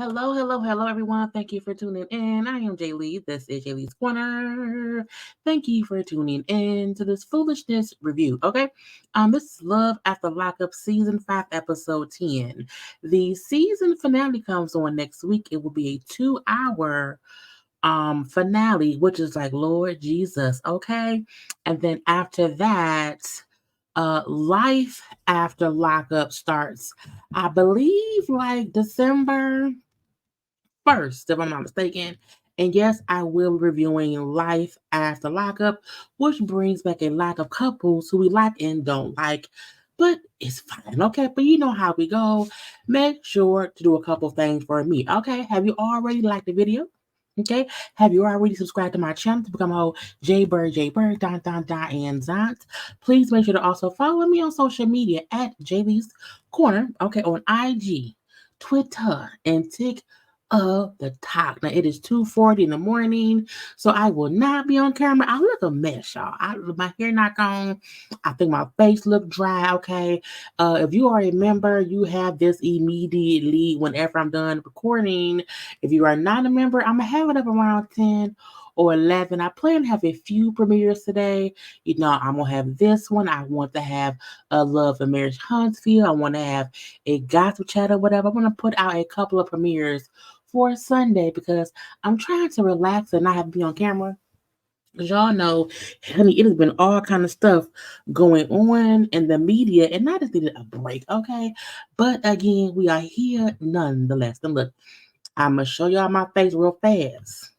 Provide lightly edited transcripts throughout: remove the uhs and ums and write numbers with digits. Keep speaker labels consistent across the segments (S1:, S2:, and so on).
S1: Hello, everyone. Thank you for tuning in. I am Jaylee. This is Jaylee's Corner. Thank you for tuning in to this foolishness review. Okay, this is Love After Lockup Season 5, Episode 10. The season finale comes on next week. It will be a 2 hour finale, which is like Lord Jesus. Okay, and then after that, life after lockup starts. I believe like December 1st, if I'm not mistaken. And yes, I will be reviewing Life After Lockup, which brings back a lot of couples who we like and don't like. But it's fine, okay? But you know how we go. Make sure to do a couple things for me, okay? Have you already liked the video? Okay. Have you already subscribed to my channel to become a whole JayBird, and Zant? Please make sure to also follow me on social media at JayLeesCorner, okay, on IG, Twitter, and TikTok of the talk. Now it is 2:40 in the morning, so I will not be on camera. I look a mess, y'all. My hair not on. I think my face look dry. Okay. If you are a member, you have this immediately whenever I'm done recording. If you are not a member, I'm gonna have it up around 10 or 11. I plan to have a few premieres today. You know, I'm gonna have this one. I want to have a Love and Marriage Huntsville. I want to have a gossip chat or whatever. I'm gonna put out a couple of premieres for Sunday because I'm trying to relax and not have to be on camera. Because y'all know, honey, it has been all kind of stuff going on in the media, and I just needed a break, okay? But again, we are here nonetheless. And look, I'm gonna show y'all my face real fast.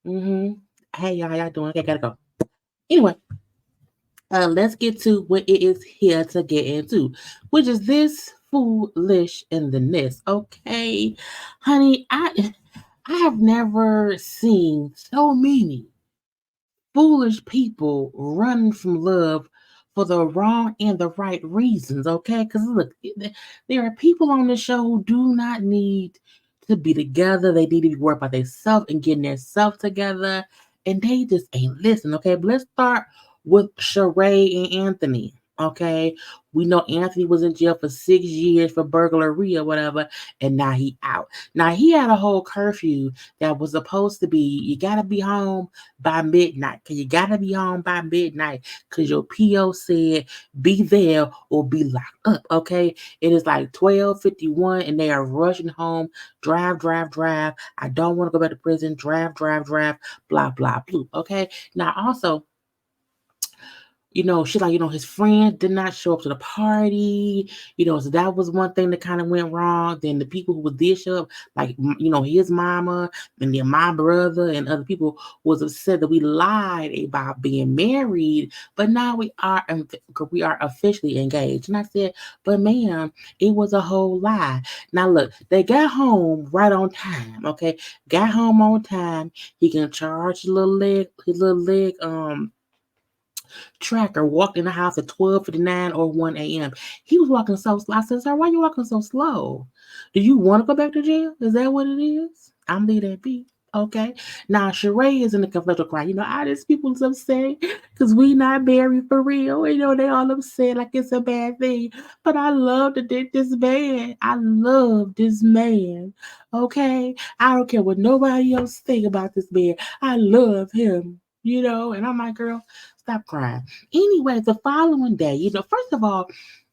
S1: Hey y'all, how y'all doing? Okay, gotta go. Anyway, let's get to what it is here to get into, which is this foolish in the nest. Okay, honey, I have never seen so many foolish people running from love for the wrong and the right reasons. Okay, because look, there are people on the show who do not need to be together. They need to be worried about themselves and getting their self together, and they just ain't listening. Okay, but let's start with Sheree and Anthony. Okay, we know Anthony was in jail for 6 years for burglary or whatever, and now he out. Now he had a whole curfew that was supposed to be you gotta be home by midnight. Cause you gotta be home by midnight because your PO said be there or be locked up. Okay, it is like 12:51 and they are rushing home. Drive. I don't want to go back to prison. Drive. Blah blah blah. Okay, now also she's like, his friend did not show up to the party, so that was one thing that kind of went wrong. Then the people who did show up, like, his mama and then my brother and other people was upset that we lied about being married, but now we are officially engaged. And I said, but ma'am, it was a whole lie. Now look, they got home right on time, okay? Got home on time. He can charge his little leg, tracker walked in the house at 12:59 or 1 a.m. He was walking so slow. I said, sir, why are you walking so slow? Do you want to go back to jail? Is that what it is? I'm leave that be. Okay. Now Sheree is in the confessional cry. I just people's upset because we not married for real. They all upset like it's a bad thing. But I love to date this man. I love this man. Okay. I don't care what nobody else think about this man. I love him. And I'm like, girl, stop crying. Anyway, the following day, first of all,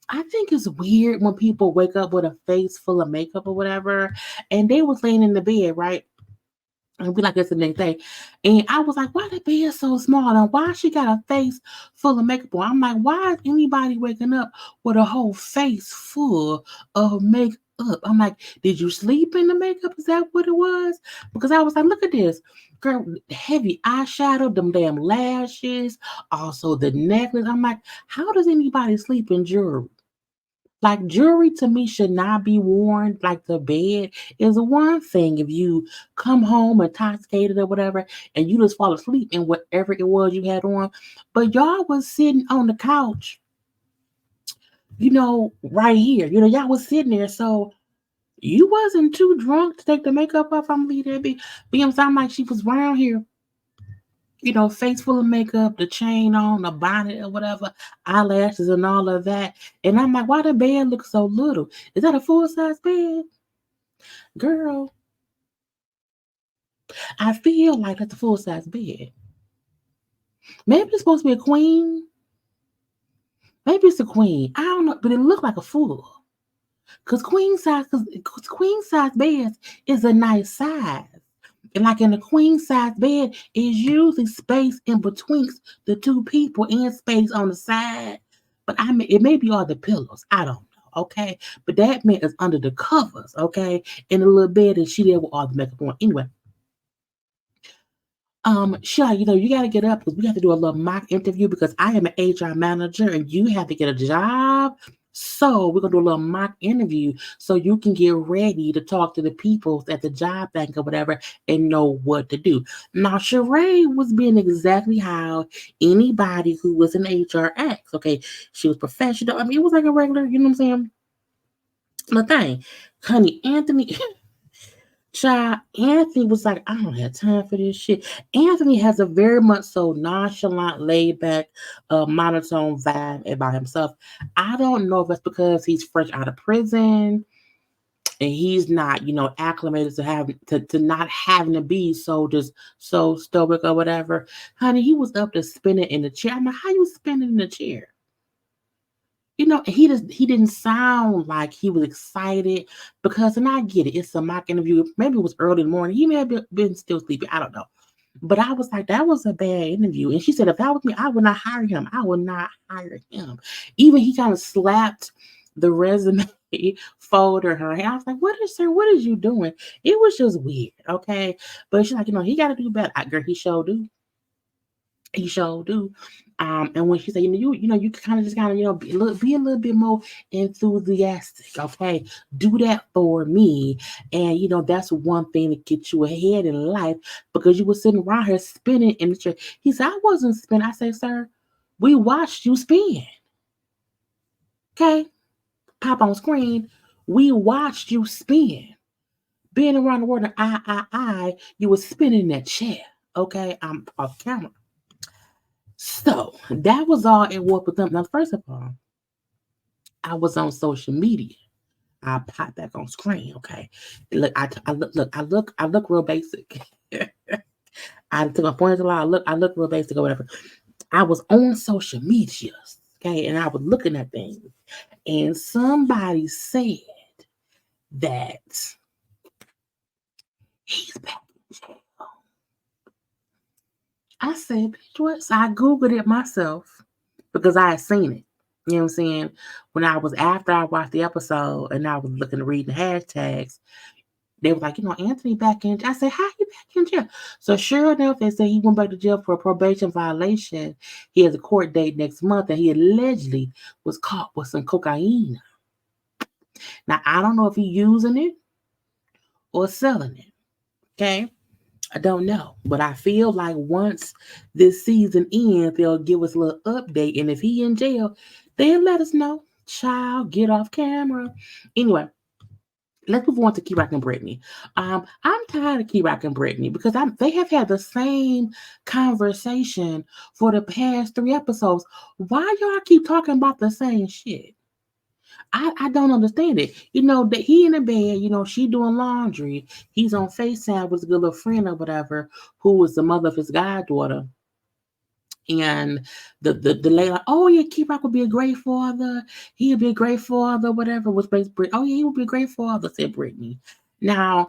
S1: I think it's weird when people wake up with a face full of makeup or whatever, and they was laying in the bed, right? And we like it's the next day. And I was like, why the bed so small? And why she got a face full of makeup on? I'm like, why is anybody waking up with a whole face full of makeup? I'm like, did you sleep in the makeup? Is that what it was? Because I was like, look at this. Girl, heavy eyeshadow, them damn lashes, also the necklace. I'm like, how does anybody sleep in jewelry? Like jewelry to me should not be worn like the bed is one thing if you come home intoxicated or whatever and you just fall asleep in whatever it was you had on. But y'all was sitting on the couch, right here. Y'all was sitting there. So you wasn't too drunk to take the makeup off. I'm leave that be. I'm sound like she was around here, face full of makeup, the chain on, the bonnet or whatever, eyelashes and all of that. And I'm like, why the bed look so little? Is that a full size bed? Girl, I feel like that's a full size bed. Maybe it's supposed to be a queen. Maybe it's a queen. I don't know, but it looked like a full. Cause queen size beds is a nice size. And like in a queen size bed, is usually space in between the two people and space on the side. But I mean, it may be all the pillows. I don't know. Okay, but that man is under the covers. Okay, in a little bed, and she there with all the makeup on. Anyway, Shy, you got to get up because we have to do a little mock interview because I am an HR manager and you have to get a job. So we're gonna do a little mock interview so you can get ready to talk to the people at the job bank or whatever and know what to do. Now, Sheree was being exactly how anybody who was in HR acts. Okay, she was professional. I mean, it was like a regular, you know what I'm saying? The thing, honey, Anthony. Child, Anthony was like, I don't have time for this shit. Anthony has a very much so nonchalant, laid back, monotone vibe about himself. I don't know if it's because he's fresh out of prison and he's not, acclimated to not having to be so just so stoic or whatever. Honey, he was up to spinning in the chair. I'm like, how you spinning in the chair? He didn't sound like he was excited because, and I get it, it's a mock interview. Maybe it was early in the morning. He may have been still sleeping. I don't know. But I was like, that was a bad interview. And she said, if that was me, I would not hire him. I would not hire him. Even he kind of slapped the resume folder her hand. I was like, what is you doing? It was just weird. Okay. But she's like, he got to do better. Girl, he sure do. He sure do. And when she said, you kind of just kind of, be a little bit more enthusiastic. Okay, do that for me. And that's one thing to get you ahead in life because you were sitting around here spinning in the chair. He said, I wasn't spinning. I said, sir, we watched you spin. Okay, pop on screen. We watched you spin. Being around the world, and you were spinning that chair. Okay, I'm off camera. So that was all it was with them. Now, first of all, I was on social media. I pop back on screen. Okay, look, I look real basic. I took my point a lot. I look real basic or whatever. I was on social media, okay, and I was looking at things, and somebody said that he's back in jail. I said, bitch, what? So I Googled it myself because I had seen it. You know what I'm saying? When I was after I watched the episode and I was looking to read the hashtags, they were like, Anthony back in jail. I said, how he back in jail? So sure enough, they said he went back to jail for a probation violation. He has a court date next month and he allegedly was caught with some cocaine. Now, I don't know if he's using it or selling it. Okay? I don't know, but I feel like once this season ends, they'll give us a little update. And if he in jail, they'll let us know. Child, get off camera. Anyway, let's move on to Key Rock and Brittany. I'm tired of Key Rock and Brittany because they have had the same conversation for the past 3 episodes. Why y'all keep talking about the same shit? I don't understand it. That he in the bed, she doing laundry. He's on FaceTime with a good little friend or whatever, who was the mother of his goddaughter. And the lady like, oh yeah, Key Rock would be a great father. He'd be a great father, whatever, was based Brit. Oh yeah, he would be a great father, said Brittany. Now,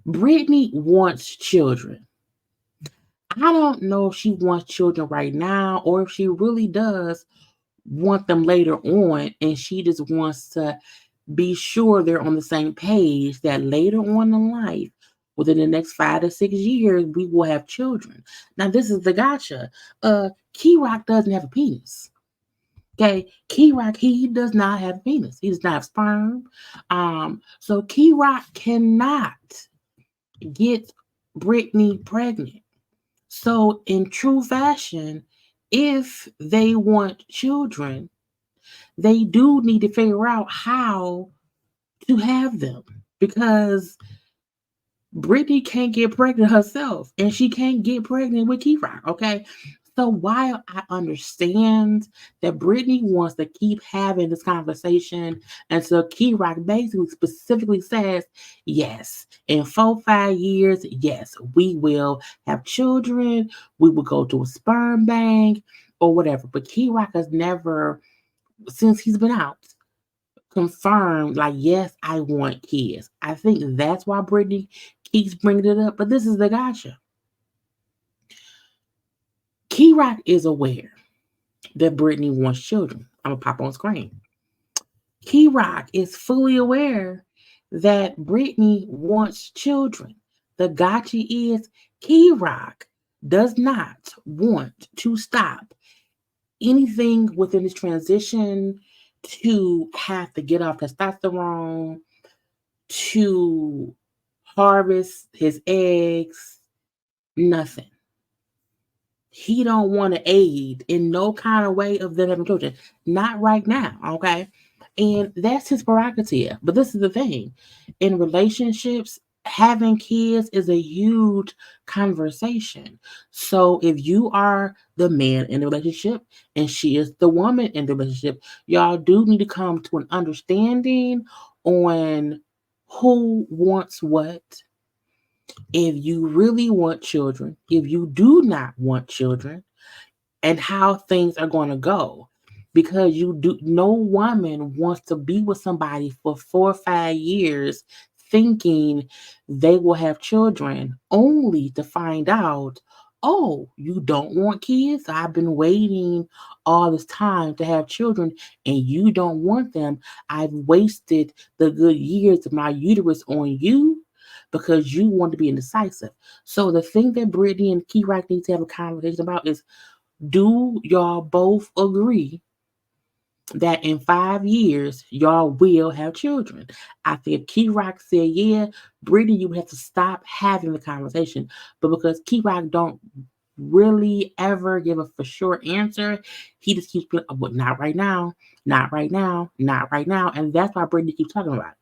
S1: Brittany wants children. I don't know if she wants children right now or if she really does want them later on and she just wants to be sure they're on the same page that later on in life within the next 5 to 6 years we will have children. Now this is the gotcha. Key Rock doesn't have a penis. Okay, Key Rock, he does not have a penis. He does not have sperm. So Key Rock cannot get Brittany pregnant. So in true fashion, if they want children, they do need to figure out how to have them because Brittany can't get pregnant herself and she can't get pregnant with Key Rock. Okay. So while I understand that Brittany wants to keep having this conversation until Key Rock basically specifically says, yes, in 4, 5 years, yes, we will have children, we will go to a sperm bank or whatever. But Key Rock has never, since he's been out, confirmed, like, yes, I want kids. I think that's why Brittany keeps bringing it up. But this is the gotcha. Key Rock is aware that Brittany wants children. I'm gonna pop on screen. Key Rock is fully aware that Brittany wants children. The gotcha is Key Rock does not want to stop anything within this transition to have to get off testosterone, to harvest his eggs, nothing. He don't want to aid in no kind of way of them having children. Not right now, okay? And that's his prerogative. But this is the thing. In relationships, having kids is a huge conversation. So if you are the man in the relationship and she is the woman in the relationship, y'all do need to come to an understanding on who wants what. If you really want children, if you do not want children, and how things are going to go. Because no woman wants to be with somebody for 4 or 5 years thinking they will have children only to find out, oh, you don't want kids? I've been waiting all this time to have children and you don't want them. I've wasted the good years of my uterus on you because you want to be indecisive. So the thing that Brittany and Key Rock need to have a conversation about is, do y'all both agree that in 5 years y'all will have children? I think if Key Rock said yeah, Brittany, you have to stop having the conversation. But because Key Rock don't really ever give a for sure answer, he just keeps being, but not right now, not right now, not right now. And that's why Brittany keeps talking about it.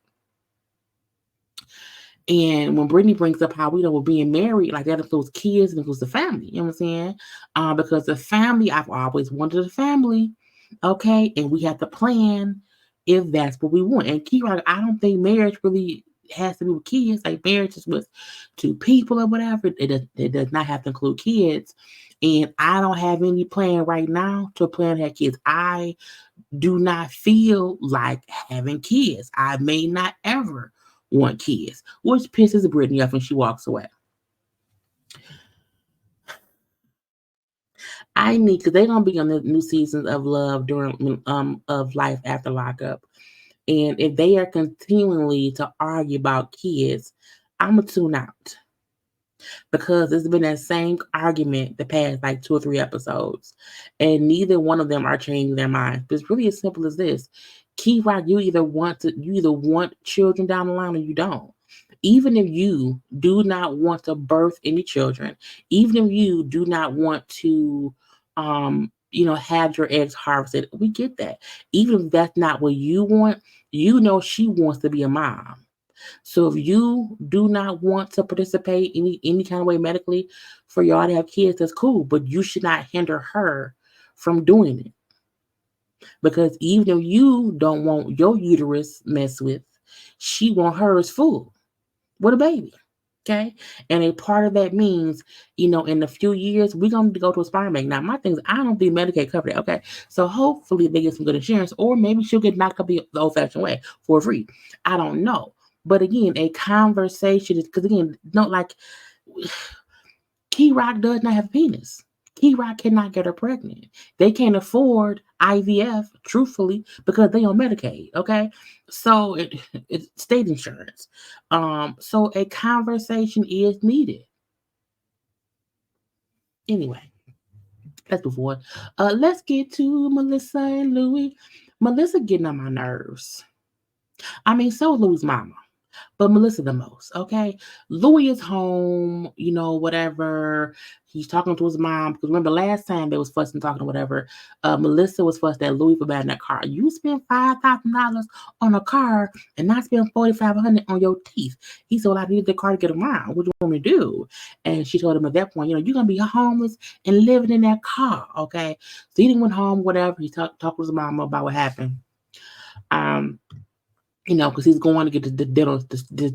S1: And when Brittany brings up how we know we're being married, like that includes kids and includes the family, you know what I'm saying? Because the family, I've always wanted a family, okay? And we have to plan if that's what we want. And key, like, I don't think marriage really has to be with kids. Like marriage is with two people or whatever. It does not have to include kids. And I don't have any plan right now to plan to have kids. I do not feel like having kids. I may not ever want kids, which pisses Brittany off and she walks away. I need, because they're gonna be on the new seasons of Love during of Life After Lockup, and if they are continually to argue about kids, I'm gonna tune out because it's been that same argument the past like 2 or 3 episodes, and neither one of them are changing their minds. But it's really as simple as this: Key Rock, you either want children down the line or you don't. Even if you do not want to birth any children, even if you do not want to, have your eggs harvested, we get that. Even if that's not what you want, she wants to be a mom. So if you do not want to participate any kind of way medically for y'all to have kids, that's cool. But you should not hinder her from doing it. Because even if you don't want your uterus messed with, she want hers full with a baby. Okay. And a part of that means, in a few years, we're going to go to a sperm bank. Now, my thing is, I don't think Medicaid covered it. Okay. So hopefully they get some good insurance, or maybe she'll get knocked up the old fashioned way for free. I don't know. But again, a conversation is, because again, not like Key Rock does not have a penis. Key Rock cannot get her pregnant. They can't afford IVF, truthfully, because they on Medicaid. Okay, so it's state insurance. So a conversation is needed. Anyway, let's move on. Let's get to Melissa and Louis. Melissa getting on my nerves. I mean, so Louis' mama. but Melissa the most, okay? Louis is home, whatever. He's talking to his mom. Because remember last time they was fussing, talking or whatever, Melissa was fussed at Louis for buying that car. You spent $5,000 on a car and not spend $4,500 on your teeth. He said, well, I needed the car to get around. What do you want me to do? And she told him at that point, you're going to be homeless and living in that car, okay? So he went home, whatever. He talked with his mom about what happened. Um, because he's going to get the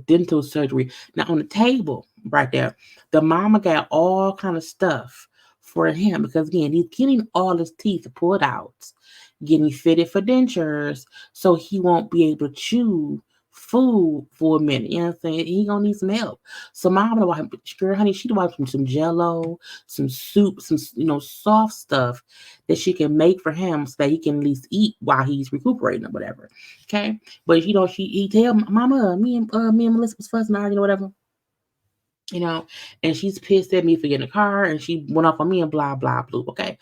S1: dental surgery. Now on the table right there, the mama got all kind of stuff for him because again, he's getting all his teeth pulled out, getting fitted for dentures, so he won't be able to chew food for a minute. You know what I'm saying? He gonna need some help. So mama bought him, girl, honey, she bought him some jello, some soup, some soft stuff that she can make for him so that he can at least eat while he's recuperating or whatever. Okay. But he tell mama, me and Melissa was fussing arguing or whatever. And she's pissed at me for getting a car and she went off on me and blah blah blah. Okay.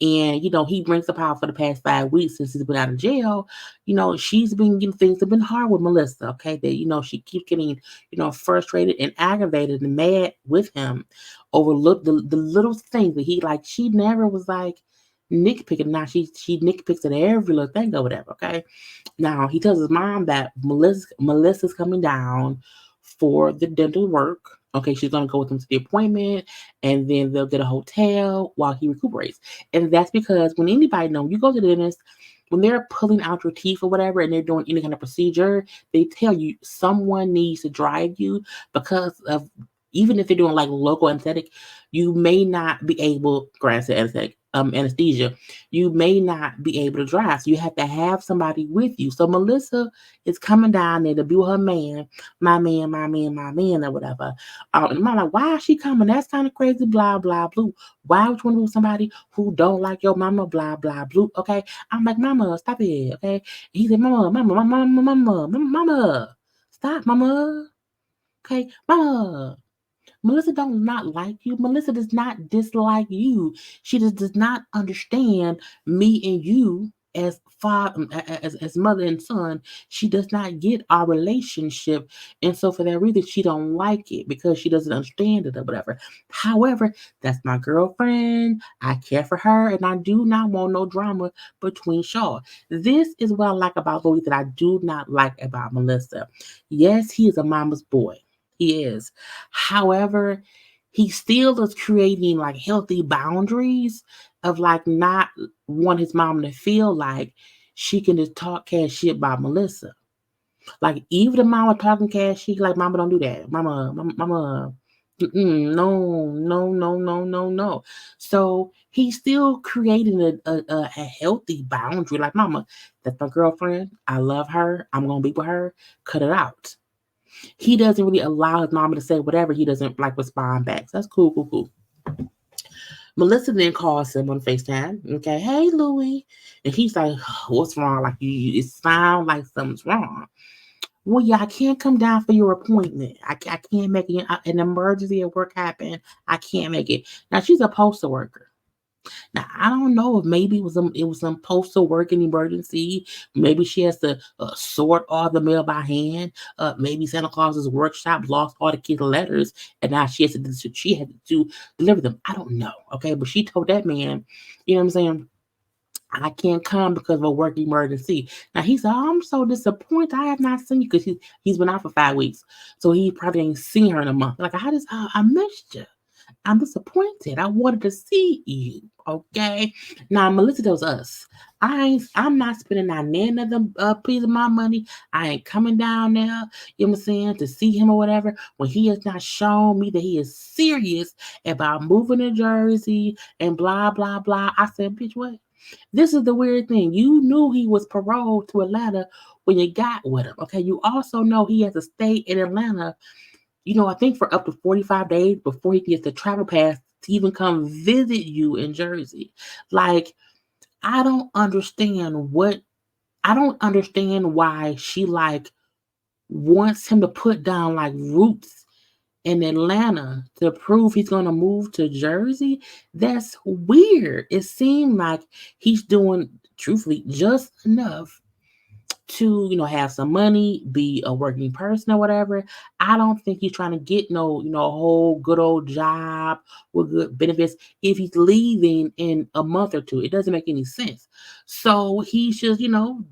S1: And he brings up how for the past 5 weeks since he's been out of jail, she's been getting things have been hard with Melissa. Okay, that she keeps getting frustrated and aggravated and mad with him over the little things that he like. She never was like nitpicking. Now she nitpicks at every little thing or whatever. Okay, now he tells his mom that Melissa's coming down for the dental work. Okay, she's gonna go with him to the appointment, and then they'll get a hotel while he recuperates. And that's because when anybody knows you go to the dentist, when they're pulling out your teeth or whatever, and they're doing any kind of procedure, they tell you someone needs to drive you because of even if they're doing like local anesthetic, you may not be able, granted anesthesia, you may not be able to drive. So you have to have somebody with you. So Melissa is coming down there to be with her man, my man, or whatever. And I'm like, why is she coming? That's kind of crazy, blah, blah, blue. Why would you want to be with somebody who don't like your mama, blah, blah, blue? Okay. I'm like, mama, stop it. Okay. He said, mama, stop, mama. Okay, mama. Melissa don't not like you. Melissa does not dislike you. She just does not understand me and you as father, as mother and son. She does not get our relationship, and so for that reason, she don't like it because she doesn't understand it or whatever. However, that's my girlfriend. I care for her, and I do not want no drama between Shaw. This is what I like about Louis that I do not like about Melissa. Yes, he is a mama's boy. He is. However, he still is creating like healthy boundaries of like not want his mom to feel like she can just talk cash shit about Melissa. Like even the mama talking cash shit, like mama don't do that. Mama, no, no, no, no, no, no. So he's still creating a healthy boundary. Like mama, that's my girlfriend. I love her. I'm gonna be with her. Cut it out. He doesn't really allow his mama to say whatever. He doesn't like respond back. So that's cool, cool, cool. Melissa then calls him on FaceTime. Okay, hey Louis, and he's like, "What's wrong? Like it sounds like something's wrong." Well, yeah, I can't come down for your appointment. I can't make it. An emergency at work happened. I can't make it. Now she's a postal worker. Now I don't know if maybe it was some postal working emergency. Maybe she has to sort all the mail by hand. Maybe Santa Claus's workshop lost all the kids' letters, and now she had to deliver them. I don't know. Okay, but she told that man, you know what I'm saying? I can't come because of a work emergency. Now he said, oh, I'm so disappointed. I have not seen you because he's been out for 5 weeks. So he probably ain't seen her in a month. Like I missed you. I'm disappointed. I wanted to see you. Okay. Now Melissa tells us, I'm not spending not none of the piece of my money. I ain't coming down there, you know what I'm saying, to see him or whatever, when he has not shown me that he is serious about moving to Jersey and blah, blah, blah. I said, bitch, what? This is the weird thing. You knew he was paroled to Atlanta when you got with him. Okay. You also know he has to stay in Atlanta, I think for up to 45 days before he gets the travel pass to even come visit you in Jersey. Like, I don't understand why she like wants him to put down like roots in Atlanta to prove he's gonna move to Jersey. That's weird. It seemed like he's doing truthfully just enough to, have some money, be a working person or whatever. I don't think he's trying to get no, a whole good old job with good benefits if he's leaving in a month or two. It doesn't make any sense. So he's just,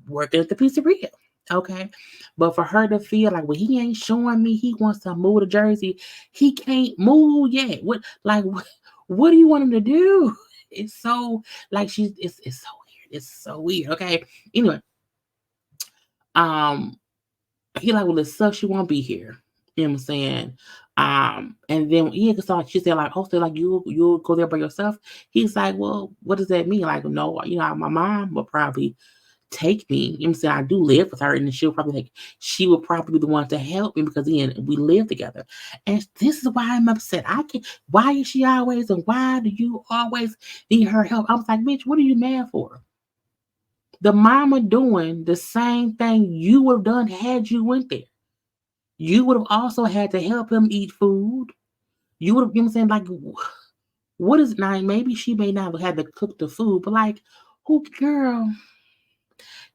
S1: working at the pizzeria. Okay. But for her to feel like, well, he ain't showing me he wants to move to Jersey. He can't move yet. What do you want him to do? It's so like it's so weird. It's so weird. Okay. Anyway, um, he like, well, it sucks you won't be here. You know what I'm saying? And then yeah, so she said like, oh, so like you'll go there by yourself. He's like, well, what does that mean? Like, no, my mom will probably take me. You know what I'm saying? I do live with her, and she would probably be the one to help me because again, we live together. And this is why I'm upset. I can Why is she always and why do you always need her help? I was like, bitch, what are you mad for? The mama doing the same thing you would have done had you went there. You would have also had to help him eat food. You would have, you know what I'm saying? Like, what is now? Maybe she may not have had to cook the food, but like, who, girl,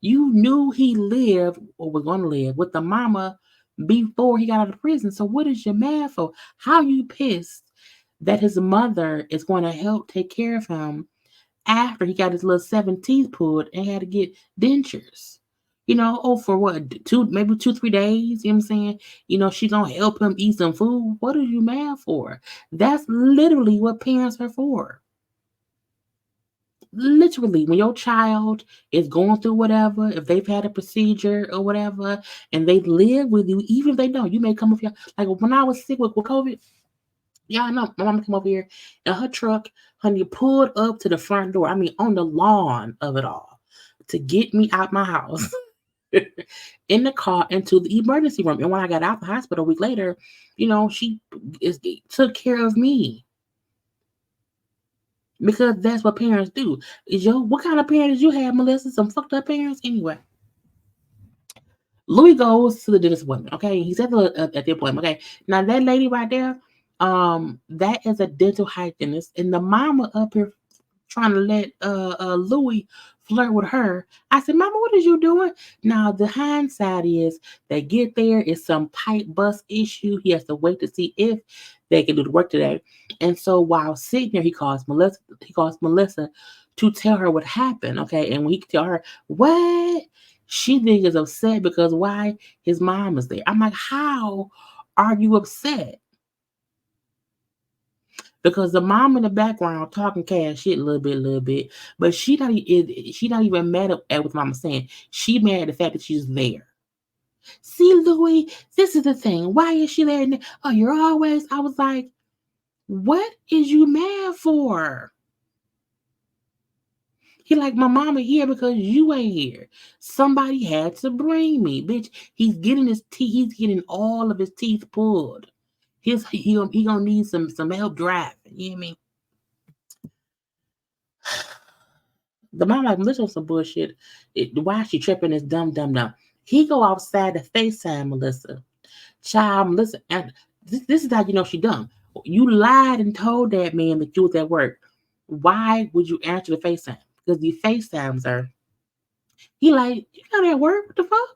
S1: you knew he lived or was going to live with the mama before he got out of prison. So what is your mad for? How you pissed that his mother is going to help take care of him after he got his little 17th pulled and had to get dentures. For what, maybe 2, 3 days, you know what I'm saying? She gonna help him eat some food. What are you mad for? That's literally what parents are for. Literally, when your child is going through whatever, if they've had a procedure or whatever, and they live with you, even if they don't, you may come with your, like when I was sick with COVID, y'all know my mama came over here in her truck, honey, pulled up to the front door. I mean, on the lawn of it all to get me out my house in the car into the emergency room. And when I got out the hospital a week later, she took care of me because that's what parents do. What kind of parents you have, Melissa? Some fucked up parents? Anyway, Louis goes to the dentist appointment. Okay, he's at the appointment. Okay, now that lady right there, that is a dental hygienist, and the mama up here trying to let Louis flirt with her. I said, Mama, what is you doing? Now the hindsight is they get there, it's some pipe bust issue. He has to wait to see if they can do the work today. And so while sitting there, he calls Melissa to tell her what happened. Okay. And when he tell her what, she then is upset because why his mom is there. I'm like, how are you upset? Because the mom in the background talking cash shit a little bit, but she not even mad at what mama's saying. She mad at the fact that she's there. See, Louis, this is the thing. Why is she there? Oh, you're always. I was like, what is you mad for? He like, my mama here because you ain't here. Somebody had to bring me, bitch. He's getting his teeth. He's getting all of his teeth pulled. He gonna need some help driving. You know what I mean? The mom like, Melissa was some bullshit. Why she tripping this dumb. He go outside to FaceTime Melissa. Child, Melissa, and this is how you know she dumb. You lied and told that man that you was at work. Why would you answer the FaceTime? Because the FaceTimes are, he like, you not at work? What the fuck?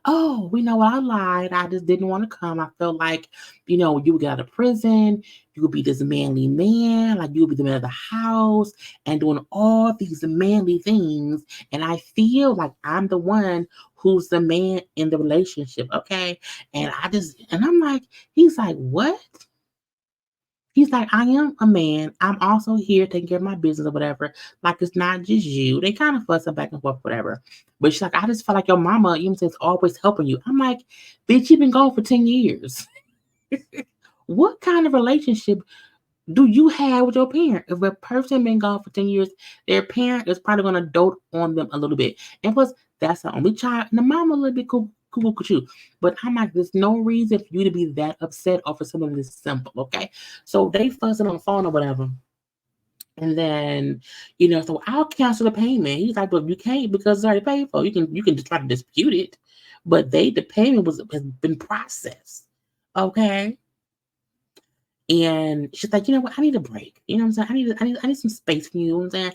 S1: Oh, we know I lied. I just didn't want to come. I felt like, you would get out of prison. You would be this manly man, like you would be the man of the house and doing all these manly things. And I feel like I'm the one who's the man in the relationship. Okay. And I'm like, he's like, what? He's like, I am a man. I'm also here taking care of my business or whatever. Like, it's not just you. They kind of fussing back and forth, whatever. But she's like, I just feel like your mama, is always helping you. I'm like, bitch, you've been gone for 10 years. What kind of relationship do you have with your parent? If a person been gone for 10 years, their parent is probably going to dote on them a little bit. And plus, that's the only child. And the mama a little bit cool too. But I'm like, there's no reason for you to be that upset over something this simple, okay? So they fussing on the phone or whatever. And then, so I'll cancel the payment. He's like, but you can't because it's already paid for. You can just try to dispute it. But the payment has been processed. Okay. And she's like, you know what? I need a break. You know what I'm saying? I need some space from you. You know what I'm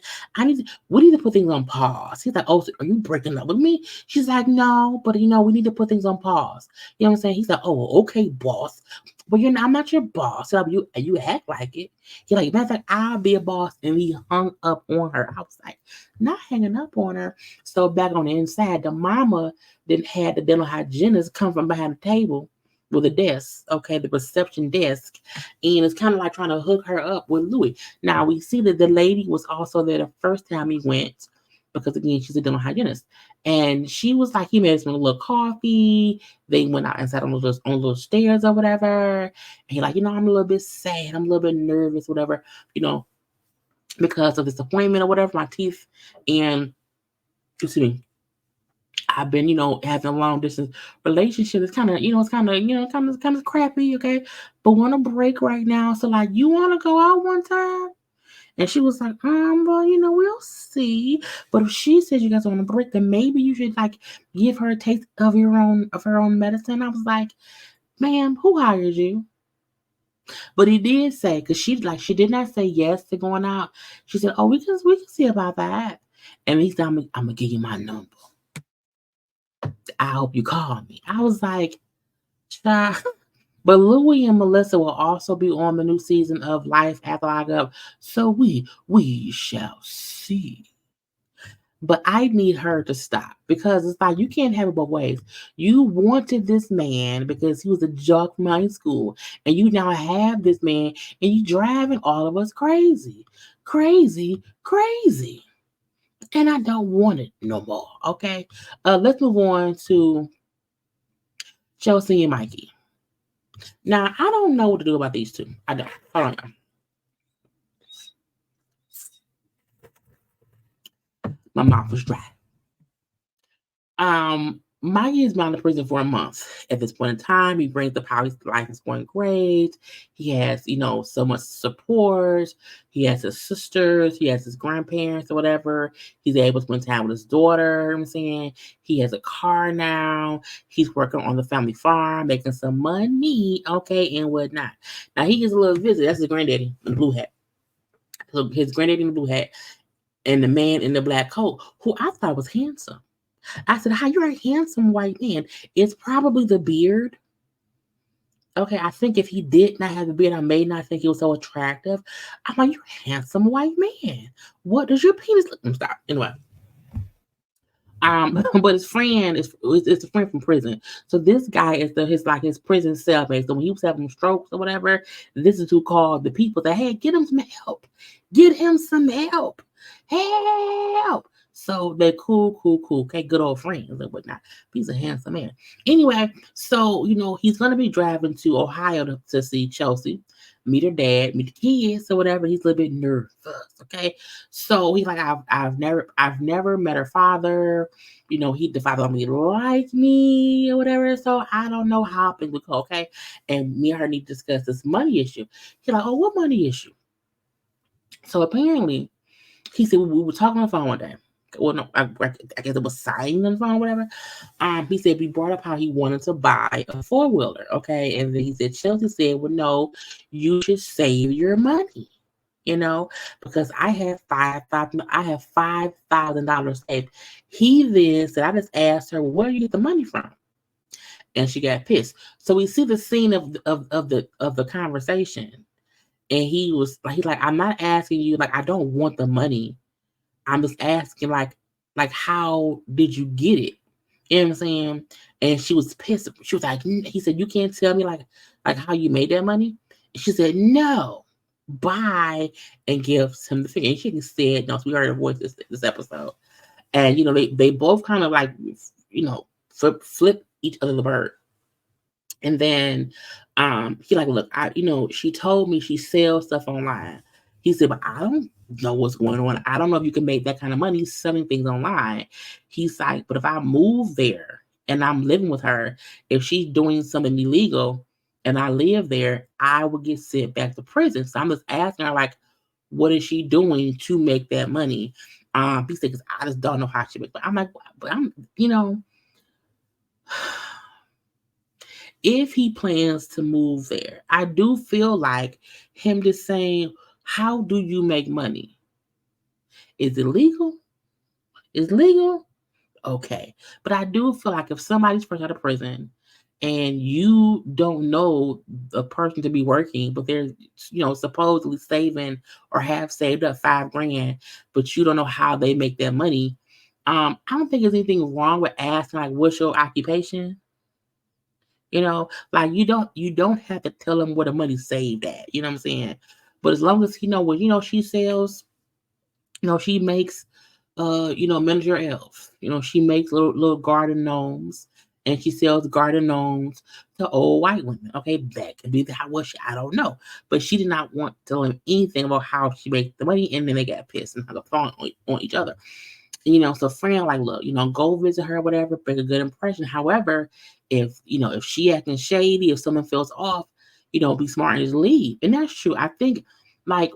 S1: saying? We need to put things on pause. He's like, oh, so are you breaking up with me? She's like, no, but we need to put things on pause. You know what I'm saying? He's like, oh, okay, boss. But I'm not your boss. So you act like it. He's like, matter of fact, I'll be a boss. And he hung up on her. I was like, not hanging up on her. So back on the inside, the mama didn't have the dental hygienist come from behind the table with a desk, okay, the reception desk, and it's kind of like trying to hook her up with Louis. Now we see that the lady was also there the first time he went, because again, she's a dental hygienist, and she was like, he made some little coffee. They went out and sat on little stairs or whatever. And he like, I'm a little bit sad, I'm a little bit nervous, whatever, because of this appointment or whatever, my teeth, and excuse me. I've been, having a long distance relationship. It's kind of, kind of crappy, okay? But want a break right now. So, like, you want to go out one time? And she was like, well, we'll see. But if she says you guys want a break, then maybe you should like give her a taste of her own medicine. I was like, ma'am, who hired you? But he did say, because she did not say yes to going out. She said, oh, we can see about that. And he said, I'm gonna give you my number. I hope you call me. I was like, child. But Louis and Melissa will also be on the new season of Life After Lockup. So we shall see. But I need her to stop, because it's like you can't have it both ways. You wanted this man because he was a jock from high school, and you now have this man, and you driving all of us crazy, crazy, crazy. And I don't want it no more. Okay, let's move on to Chelsea and Mikey. Now, I don't know what to do about these two. I don't. Hold on. My mouth was dry. Mikey has been out of prison for a month. At this point in time, he brings up how his life is going great. He has, so much support. He has his sisters. He has his grandparents or whatever. He's able to spend time with his daughter. You know what I'm saying, he has a car now. He's working on the family farm, making some money, okay, and whatnot. Now he gets a little visit. That's his granddaddy in the blue hat. So his granddaddy in the blue hat, and the man in the black coat, who I thought was handsome. I said, "How you're a handsome white man?" It's probably the beard. Okay, I think if he did not have the beard, I may not think he was so attractive. I'm like, you're a handsome white man. What does your penis look? Stop. Anyway. But his friend is a friend from prison. So this guy is his prison cellmate. So when he was having strokes or whatever, this is who called the people that, hey, get him some help. Get him some help. Help. So they're cool. Okay, good old friends and whatnot. He's a handsome man. Anyway, so he's gonna be driving to Ohio to see Chelsea, meet her dad, meet the kids, or whatever. He's a little bit nervous. Okay. So he's like, I've never met her father. The father don't really like me or whatever. So I don't know how things would go. Okay. And me and her need to discuss this money issue. He's like, oh, what money issue? So apparently, he said we were talking on the phone one day. Well, no, I guess it was signing on the phone or whatever. He said we brought up how he wanted to buy a 4-wheeler. Okay. And then he said, Chelsea said, well, no, you should save your money. Because I have $5,000 saved. He then said, I just asked her, where do you get the money from? And she got pissed. So we see the scene of the conversation, and he's like, I'm not asking you, like, I don't want the money. I'm just asking, like how did you get it? You know what I'm saying? And she was pissed. She was like, he said, you can't tell me like how you made that money. She said, no. Buy and gives him the figure. And she said, no, so we heard her voice this episode. And they both kind of like, flip each other the bird. And then he like, look, she told me she sells stuff online. He said, but I don't know what's going on. I don't know if you can make that kind of money selling things online. He's like, but if I move there and I'm living with her, if she's doing something illegal and I live there, I would get sent back to prison. So I'm just asking her, like, what is she doing to make that money? He said, because I just don't know how she makes it. I'm like, but if he plans to move there, I do feel like him just saying, how do you make money? Is it legal? Is legal? Okay. But I do feel like if somebody's fresh out of prison and you don't know the person to be working, but they're, supposedly saving or have saved up 5 grand, but you don't know how they make that money. I don't think there's anything wrong with asking like, what's your occupation? Like you don't have to tell them where the money's saved at. You know what I'm saying? But as long as he know what she sells, she makes miniature elves. She makes little garden gnomes, and she sells garden gnomes to old white women. Okay, that could be how was she? I don't know, but she did not want to tell him anything about how she makes the money, and then they got pissed and hung up on each other. So friend, like, look, go visit her, whatever, make a good impression. However, if she acting shady, if someone feels off, be smart and just leave. And that's true. I think, like,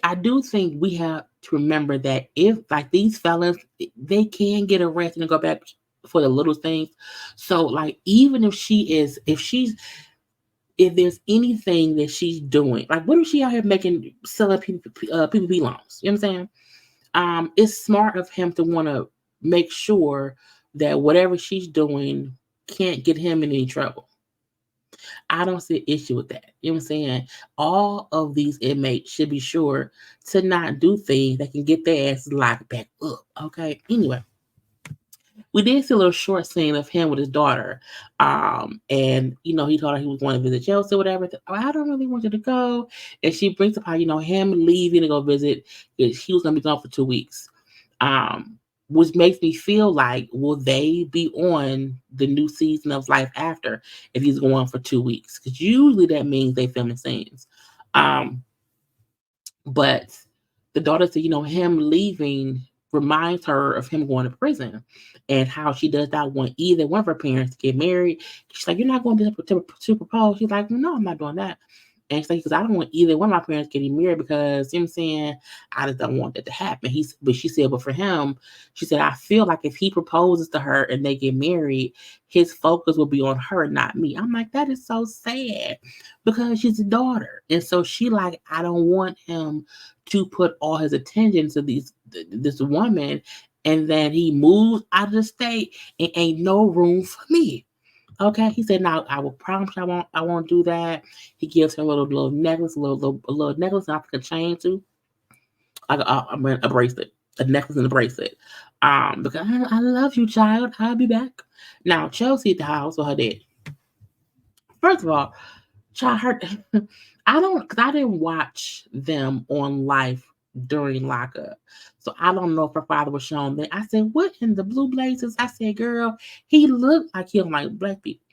S1: I do think we have to remember that if like these fellas, they can get arrested and go back for the little things. So like even if there's anything that she's doing, like what if she out here selling PPP loans? You know what I'm saying? It's smart of him to want to make sure that whatever she's doing can't get him in any trouble. I don't see an issue with that. You know what I'm saying? All of these inmates should be sure to not do things that can get their asses locked back up. Okay. Anyway, we did see a little short scene of him with his daughter. And he told her he was going to visit Chelsea or whatever. I don't really want you to go. And she brings up how, him leaving to go visit. He was gonna be gone for 2 weeks. Um, which makes me feel like, will they be on the new season of Life After if he's going for 2 weeks? Because usually that means they filming scenes. Um, but the daughter said, him leaving reminds her of him going to prison and how she does not want either one of her parents to get married. She's like, you're not going to propose. She's like, no, I'm not doing that. And she's like, because I don't want either one of my parents getting married because, you know what I'm saying, I just don't want that to happen. But she said, but for him, she said, I feel like if he proposes to her and they get married, his focus will be on her, not me. I'm like, that is so sad because she's a daughter. And so she like, I don't want him to put all his attention to this woman, and then he moves out of the state and ain't no room for me. Okay, he said, "Now I will promise you I won't do that." He gives her a little necklace, a little necklace, and I think a chain too, like a bracelet, a necklace and a bracelet. Because I love you, child. I'll be back. Now Chelsea at the house with her dad. First of all, child, her I don't, because I didn't watch them on Life during Lockup. So I don't know if her father was shown that. I said, what in the blue blazes? I said, girl, he looked like he don't like black people.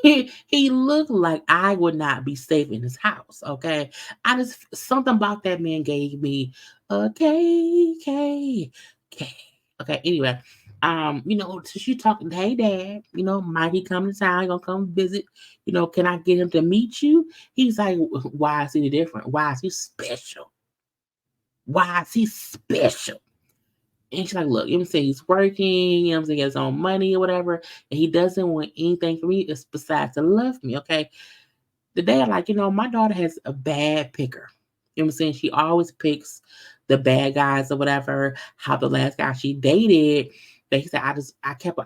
S1: He looked like I would not be safe in his house. Okay. I just, something about that man gave me a K. Okay. Anyway, so she talking, hey dad, Mikey coming to town, gonna come visit. Can I get him to meet you? He's like, why is he different? Why is he special? Why is he special? And she's like, look, he's working, he has his own money or whatever, and he doesn't want anything from me besides to love me, okay? The dad, like, my daughter has a bad picker. She always picks the bad guys or whatever. How the last guy she dated, that he said, I kept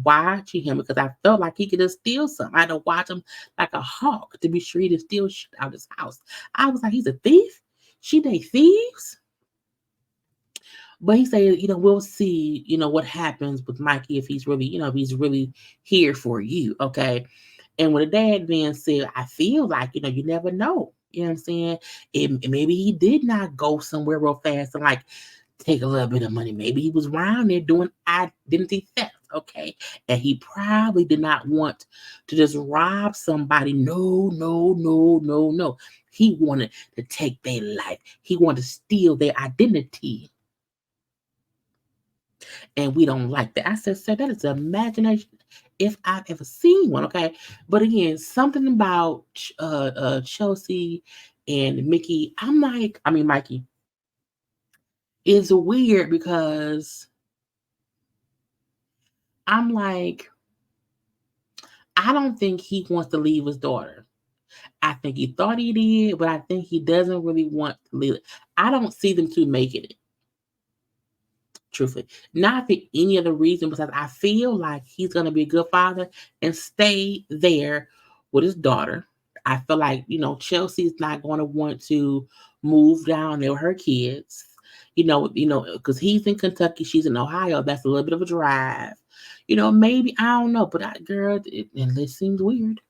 S1: watching him because I felt like he could just steal something. I had to watch him like a hawk to be sure he didn't steal shit out of his house. I was like, he's a thief? She date thieves? But he said, we'll see, what happens with Mikey if he's really here for you. Okay. And when the dad then said, I feel like, you never know. You know what I'm saying? Maybe he did not go somewhere real fast and like take a little bit of money. Maybe he was around there doing identity theft. Okay. And he probably did not want to just rob somebody. No, no, no, no, no. He wanted to take their life. He wanted to steal their identity, and we don't like that. I said, sir, that is imagination if I've ever seen one. Okay. But again, something about Chelsea and Mickey, Mikey, is weird because I'm like, I don't think he wants to leave his daughter. I think he thought he did, but I think he doesn't really want to leave it. I don't see them two making it, truthfully. Not for any other reason, because I feel like he's going to be a good father and stay there with his daughter. I feel like, Chelsea's not going to want to move down there with her kids. Because he's in Kentucky, she's in Ohio. That's a little bit of a drive. Maybe I don't know, but girl, and it seems weird.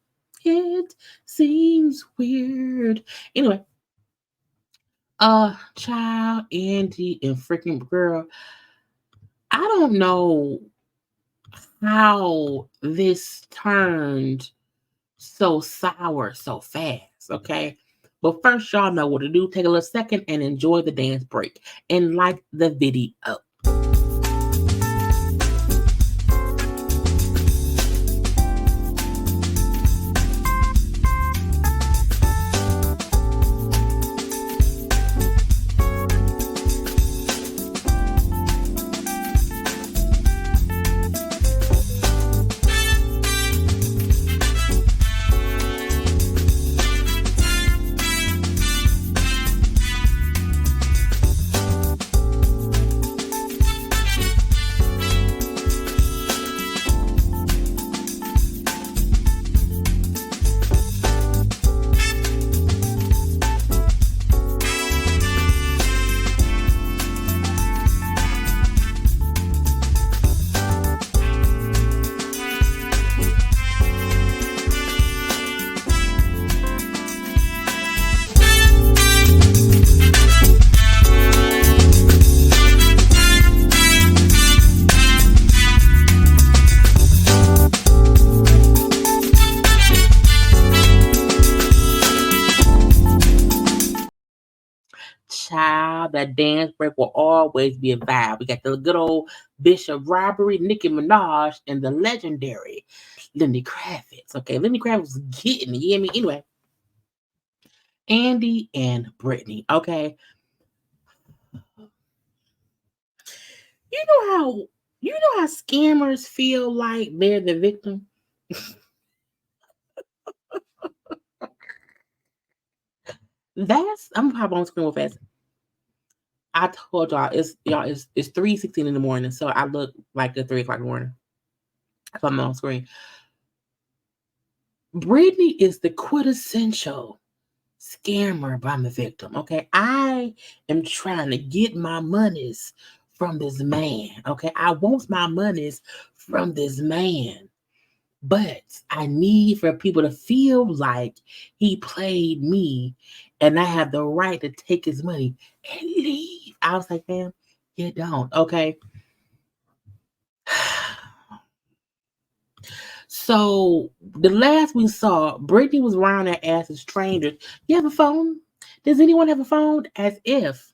S1: It seems weird. Anyway, child, Andy, and freaking girl, I don't know how this turned so sour so fast, okay? But first, y'all know what to do. Take a little second and enjoy the dance break and like the video. Child, that dance break will always be a vibe. We got the good old Bishop Robbery, Nicki Minaj, and the legendary Lenny Kravitz. Okay, Lenny Kravitz was getting it. You hear me? Anyway, Andy and Brittany. Okay, you how scammers feel like they're the victim. I'm gonna pop on screen real fast. I told it's 3:16 in the morning, so I look like it's 3 o'clock in the morning. If I'm on screen. Brittany is the quintessential scammer, but I'm the victim. Okay. I am trying to get my monies from this man. Okay. I want my monies from this man. But I need for people to feel like he played me and I have the right to take his money and leave. I was like, man, you don't. Okay. So the last we saw, Brittany was around her ass as strangers. You have a phone? Does anyone have a phone? As if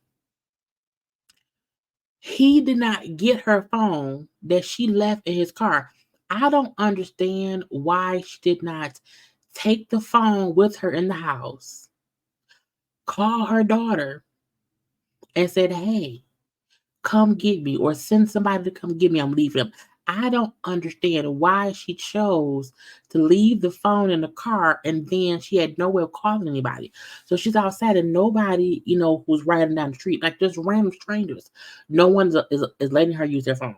S1: he did not get her phone that she left in his car. I don't understand why she did not take the phone with her in the house, call her daughter, and said, hey, come get me, or send somebody to come get me. I'm leaving them. I don't understand why she chose to leave the phone in the car and then she had no way of calling anybody. So she's outside and nobody, who's riding down the street, like just random strangers. No one is letting her use their phone.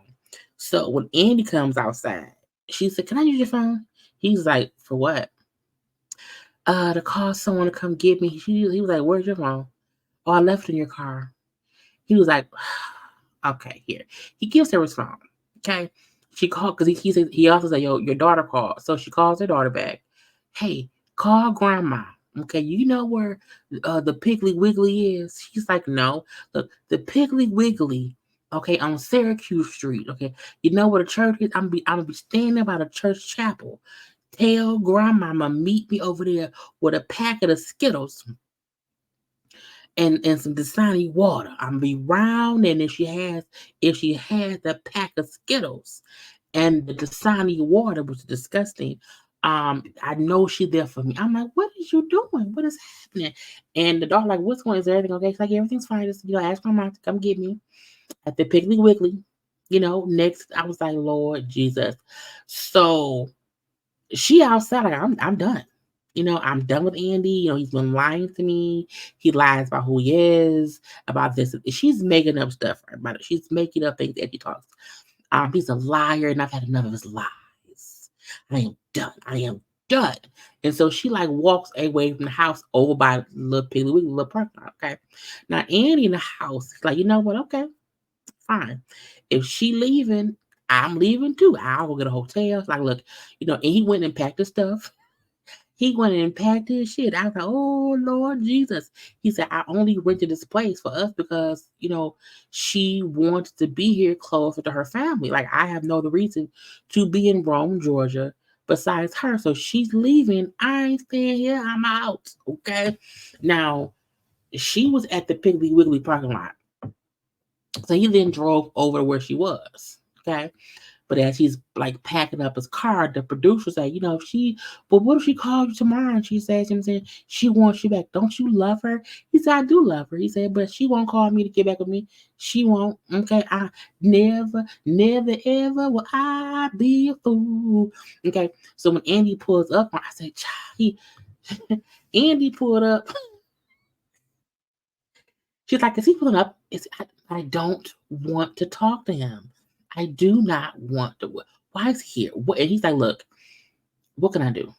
S1: So when Andy comes outside, she said, can I use your phone? He's like, for what? To call someone to come get me. He was like, where's your phone? Oh, I left it in your car. He was like, okay, here. He gives her his phone. Okay. She called because he also said, yo, your daughter called. So she calls her daughter back. Hey, call grandma. Okay, you know where the Piggly Wiggly is? She's like, no. Look, the Piggly Wiggly, okay, on Syracuse Street. Okay. You know where the church is? I'm gonna be standing by the church chapel. Tell grandmama meet me over there with a packet of Skittles and some Dasani water. I'm gonna be round, and if she has the pack of Skittles and the Dasani water, which is disgusting, I know she's there for me. I'm like, what is you doing? What is happening? And the dog like, what's going on? Is everything okay? She's like, everything's fine. Just, ask my mom to come get me at the Piggly Wiggly. Next I was like, Lord Jesus. So She outside like I'm done. I'm done with Andy. He's been lying to me. He lies about who he is, about this. She's making up stuff about it. She's making up things that he talks. He's a liar, and I've had enough of his lies. I am done. I am done. And so she like walks away from the house over by the little Piggly Wiggly little parking lot. Okay. Now Andy in the house is like, you know what? Okay, fine. If she leaving, I'm leaving too. I'll go get a hotel. It's like, look, and he went and packed his stuff. He went and packed his shit. I was like, oh Lord Jesus. He said, I only rented this place for us because, she wanted to be here closer to her family. Like I have no other reason to be in Rome, Georgia, besides her. So she's leaving. I ain't staying here. I'm out. Okay. Now she was at the Piggly Wiggly parking lot. So he then drove over to where she was. Okay. But as he's like packing up his car, the producer said, but what if she calls you tomorrow and she says, she wants you back? Don't you love her? He said, I do love her. He said, but she won't call me to get back with me. She won't. Okay. I never, never, ever will I be a fool. Okay. So when Andy pulls up, I said, Andy pulled up. She's like, is he pulling up? I don't want to talk to him. I do not want to. Why is he here? And he's like, look, what can I do? You know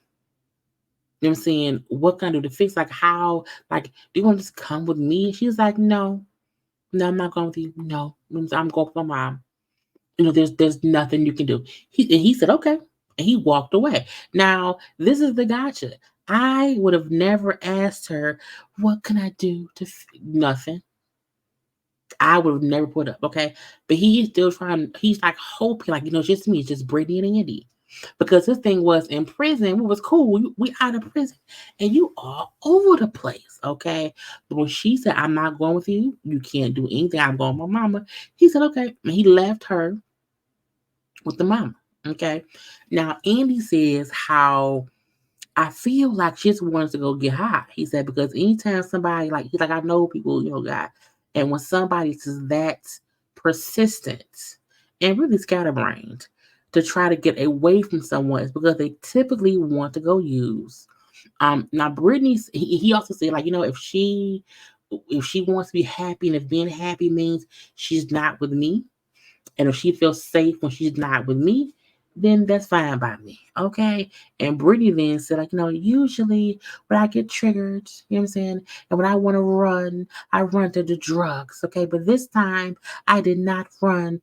S1: what I'm saying? What can I do to fix? Like, how? Like, do you want to just come with me? She's like, no, I'm not going with you. No, I'm going with my mom. There's nothing you can do. He said, okay. And he walked away. Now, this is the gotcha. I would have never asked her, what can I do to nothing. I would have never put up, okay? But he's still trying, he's like hoping, like, it's just me, it's just Brittany and Andy. Because his thing was in prison, we was cool. We out of prison. And you all over the place, okay? But when she said, I'm not going with you, you can't do anything, I'm going with my mama. He said, okay. And he left her with the mama, okay? Now, Andy says how I feel like she just wants to go get high. He said, because anytime somebody, like, he's like, I know people, got, and when somebody is that persistent and really scatterbrained to try to get away from someone, it's because they typically want to go use. Now Brittany's, he also said, like, if she wants to be happy, and if being happy means she's not with me, and if she feels safe when she's not with me, then that's fine by me. Okay. And Brittany then said, like, usually when I get triggered, you know what I'm saying? And when I want to run, I run to the drugs. Okay. But this time I did not run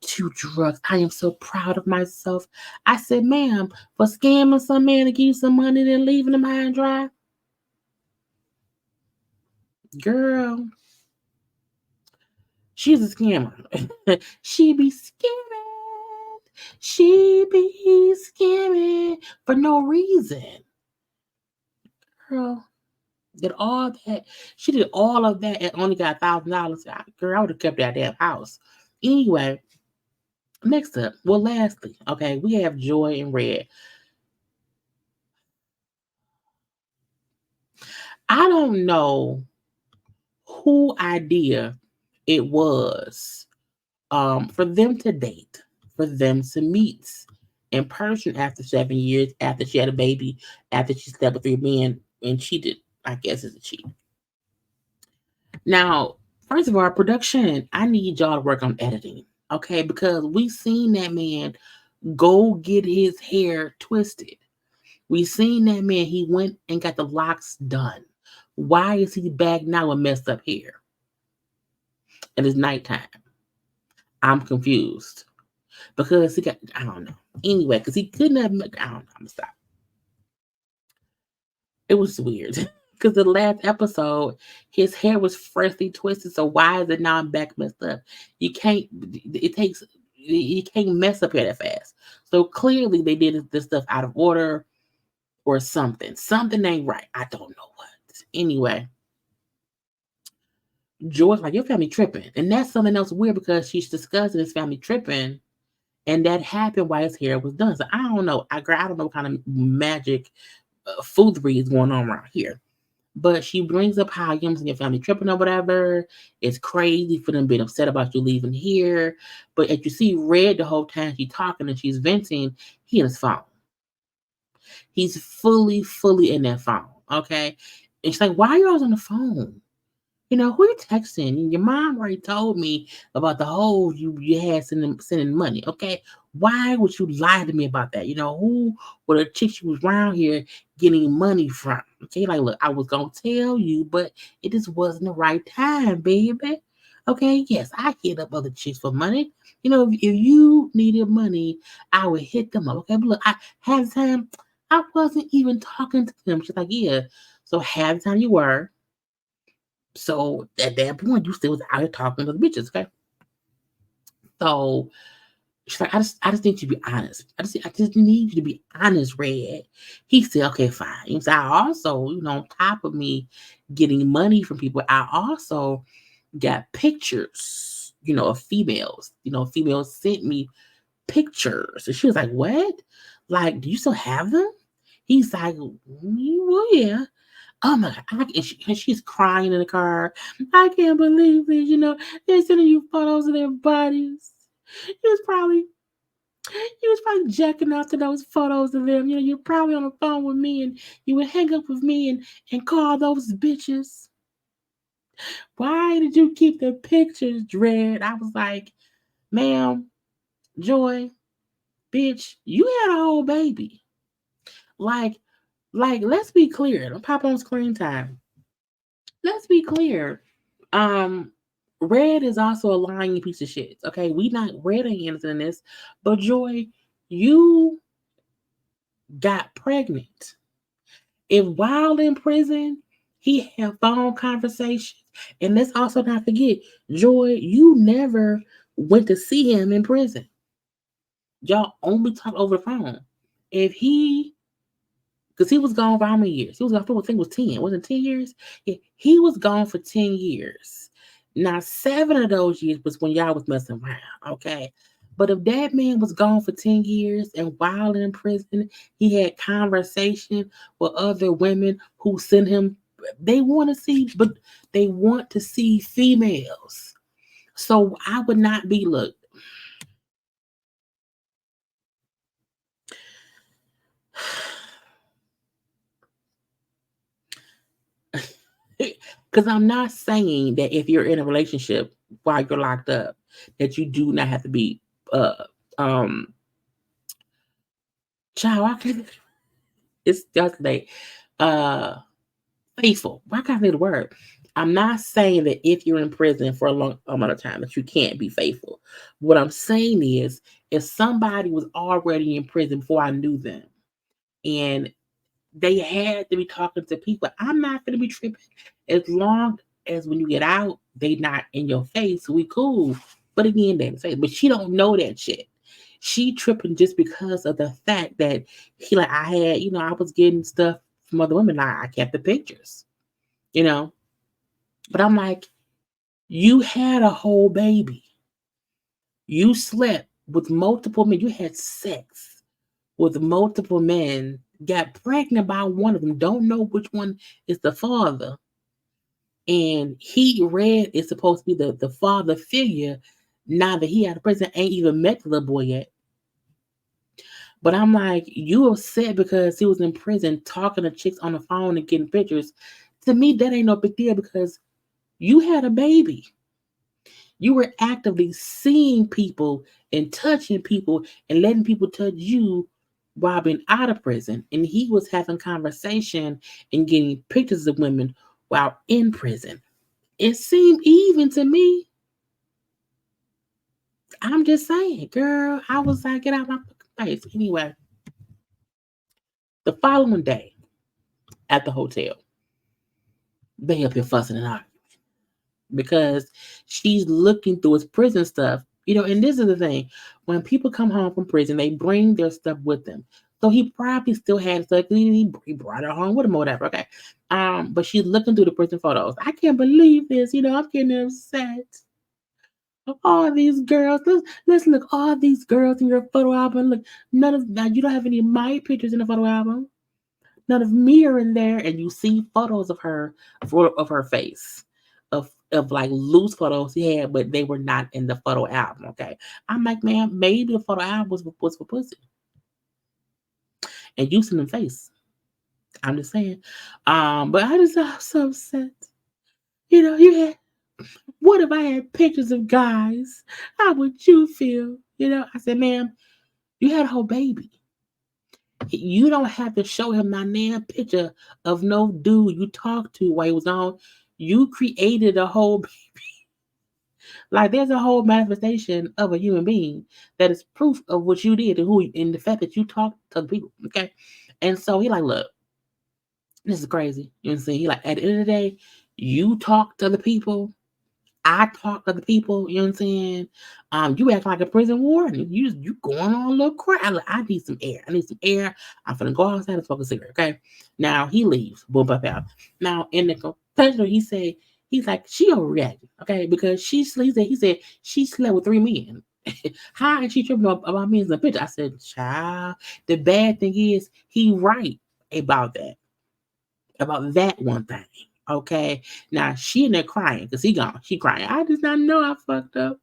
S1: to drugs. I am so proud of myself. I said, ma'am, for scamming some man to give you some money and leaving him high and dry. Girl, she's a scammer. She be scamming. She be scamming for no reason. Girl, did all that. She did all of that and only got $1,000. Girl, I would have kept that damn house. Anyway, next up. Well, lastly, okay, we have Joy and Red. I don't know who idea it was for them to date, for them to meet in person after 7 years, after she had a baby, after she slept with 3 men and cheated, I guess is a cheat. Now, first of all, production, I need y'all to work on editing, okay? Because we seen that man go get his hair twisted. We seen that man, he went and got the locks done. Why is he back now with messed up hair? And it's nighttime. I'm confused. Because he got, I don't know. Anyway, because he couldn't have, I don't know, I'm gonna stop. It was weird. Because the last episode, his hair was freshly twisted. So why is it now back messed up? You can't, you can't mess up hair that fast. So clearly they did this stuff out of order or something. Something ain't right. I don't know what. Anyway, George, like, your family tripping. And that's something else weird because she's discussing his family tripping. And that happened while his hair was done. So I don't know. I don't know what kind of magic foolery is going on around here. But she brings up how you and your family tripping or whatever. It's crazy for them being upset about you leaving here. But as you see Red the whole time she's talking and she's venting, he in his phone. He's fully in that phone. Okay. And she's like, why are you always on the phone? Who you texting? Your mom already told me about the hoes you had sending money. Okay. Why would you lie to me about that? Who were the chicks you was around here getting money from? Okay. Like, look, I was going to tell you, but it just wasn't the right time, baby. Okay. Yes, I hit up other chicks for money. If you needed money, I would hit them up. Okay. But look, I had time. I wasn't even talking to them. She's like, yeah. So half the time you were. So at that point, you still was out here talking to the bitches, okay? So she's like, I just need you to be honest. I just need you to be honest, Red. He said, okay, fine. So I also, on top of me getting money from people, I also got pictures, of females. Females sent me pictures. And she was like, what? Like, do you still have them? He's like, well, yeah. Oh my God. And she's crying in the car. I can't believe this. They're sending you photos of their bodies. He was probably he was probably jacking off to those photos of them. You're probably on the phone with me and you would hang up with me and call those bitches. Why did you keep the pictures, Dread? I was like, ma'am, Joy, bitch, you had a whole baby. Like, let's be clear. Don't pop on screen time. Let's be clear. Um, Red is also a lying piece of shit. Okay, we not Red ain't innocent in this, but Joy, you got pregnant. If while in prison, he had phone conversations, and let's also not forget, Joy, you never went to see him in prison. Y'all only talk over the phone. If he because he was gone for how many years? He was gone for, I think it was 10. Wasn't it 10 years? Yeah, he was gone for 10 years. Now, 7 of those years was when y'all was messing around, okay? But if that man was gone for 10 years and while in prison, he had conversation with other women who sent him, they want to see females. So I would not be, look, because I'm not saying that if you're in a relationship while you're locked up, that you do not have to be uh um child. I can it's just like faithful. Why can't I say the word? I'm not saying that if you're in prison for a long amount of time that you can't be faithful. What I'm saying is if somebody was already in prison before I knew them and they had to be talking to people. I'm not gonna be tripping as long as when you get out, they not in your face. We cool. But again, they say, but she don't know that shit. She tripping just because of the fact that he like I had, I was getting stuff from other women. I kept the pictures, you know. But I'm like, you had a whole baby. You slept with multiple men. You had sex with multiple men, got pregnant by one of them, don't know which one is the father. And he, Red, is supposed to be the father figure now that he out of prison, ain't even met the little boy yet. But I'm like, you upset because he was in prison talking to chicks on the phone and getting pictures. To me, that ain't no big deal because you had a baby. You were actively seeing people and touching people and letting people touch you while being out of prison. And he was having conversation and getting pictures of women while in prison. It seemed even to me. I'm just saying, girl, I was like, get out my fucking face. Anyway, the following day at the hotel, they up here fussing and arguing because she's looking through his prison stuff. And this is the thing. When people come home from prison, they bring their stuff with them. So he probably still had stuff. He brought it home with him or whatever. Okay. But she's looking through the prison photos. I can't believe this. I'm getting upset. All these girls. Let's look. All these girls in your photo album. Look, none of now you don't have any of my pictures in the photo album. None of me are in there, and you see photos of her, of her face, of like loose photos he had, but they were not in the photo album. Okay, I'm like, man, maybe the photo album was for pussy. and you see them face. I'm just saying. But I just I'm so upset. You had what if I had pictures of guys? How would you feel? I said, ma'am, you had a whole baby. You don't have to show him my damn picture of no dude you talked to while he was on. You created a whole like there's a whole manifestation of a human being that is proof of what you did and and the fact that you talked to the people. Okay. And so he like, look, this is crazy. You know what I'm saying? He like, at the end of the day, you talk to the people. I talk to the people, you know what I'm saying? You act like a prison warden. You going on a little cry. Like, I need some air. I need some air. I'm finna go outside and smoke a cigarette. Okay. Now he leaves. Boom, bop, out. Now in the confessional, he's like, she overreacted, okay, because he said she slept with 3 men. How is she tripping about me in the picture? I said, child, the bad thing is he right about that one thing. Okay. Now she in there crying because he gone. She crying. I just not know I fucked up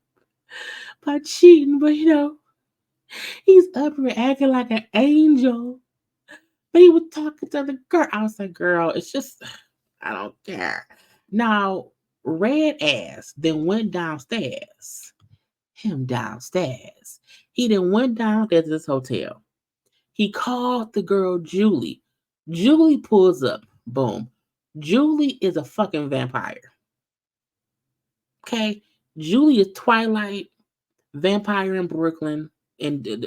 S1: by cheating, but he's up here acting like an angel. But he was talking to the girl. I was like, girl, it's just I don't care. Now, Red Ass then went downstairs. Him downstairs. He then went downstairs to this hotel. He called the girl Julie. Julie pulls up. Boom. Julie is a fucking vampire. Okay? Julie is Twilight, vampire in Brooklyn, and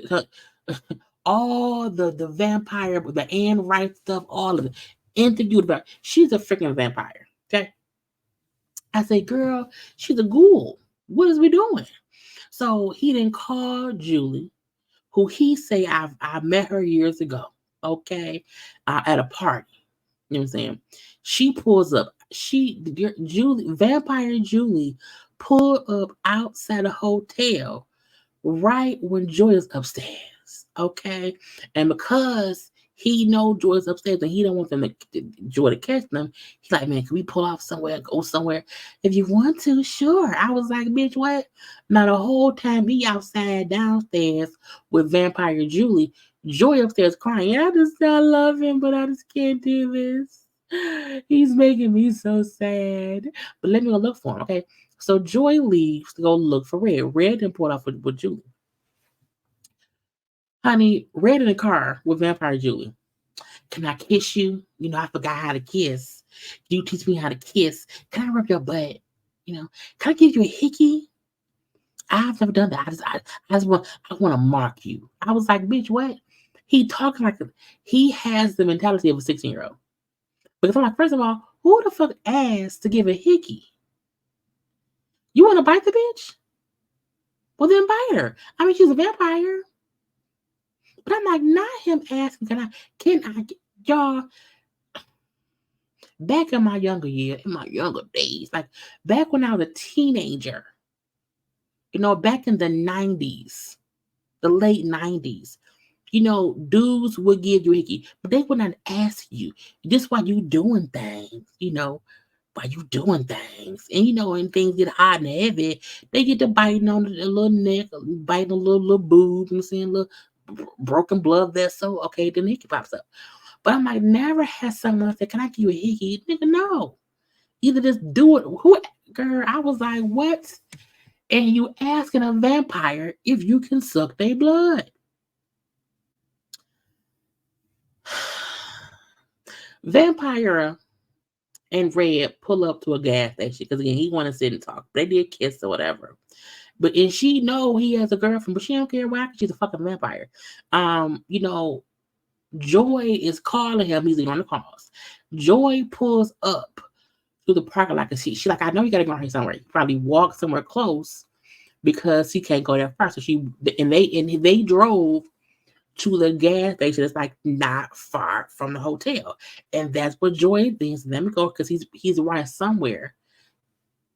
S1: all the vampire, the Anne Rice stuff, all of it. Interviewed about. She's a freaking vampire. Okay? I say, girl, she's a ghoul. What is we doing? So he then called Julie, who he say I met her years ago. Okay, at a party. You know what I'm saying? She pulls up. Vampire Julie, pulled up outside a hotel right when Joy is upstairs. Okay, and because he know Joy's upstairs and he don't want Joy to catch them, he's like, man, can we pull off somewhere, go somewhere? If you want to, sure. I was like, bitch, what? Now the whole time he outside downstairs with Vampire Julie, Joy upstairs crying. I love him, but I just can't do this. He's making me so sad. But let me go look for him, okay? So Joy leaves to go look for Red. Red then pulled off with Julie. Honey, Red in the car with Vampire Julie. Can I kiss you? I forgot how to kiss. Can you teach me how to kiss? Can I rub your butt? Can I give you a hickey? I've never done that. I want to mark you. I was like, bitch, what? He talking like he has the mentality of a 16-year-old. Because I'm like, first of all, who the fuck asked to give a hickey? You want to bite the bitch? Well, then bite her. I mean, she's a vampire. But I'm like, not him asking, y'all, back in my younger days, like back when I was a teenager, back in the 90s, the late 90s, dudes would give you a hickey, but they would not ask you, this why you doing things, why you doing things. And when things get hot and heavy, they get to biting on the little neck, biting a little boob, and seeing a little broken blood vessel. Okay, then the hickey pops up. But I'm like, never had someone say, can I give you a hickey? Nigga, no. Either just do it. Girl, I was like, what? And you asking a vampire if you can suck their blood. Vampire and Red pull up to a gas station because again he want to sit and talk. They did kiss or whatever, and she know he has a girlfriend, but she don't care why. She's a fucking vampire. Joy is calling him. He's on the calls. Joy pulls up to the parking lot because she like, I know you gotta go here somewhere. He probably walk somewhere close because he can't go there first. So they drove to the gas station. It's like not far from the hotel, and that's what Joy thinks. Let me go because he's right somewhere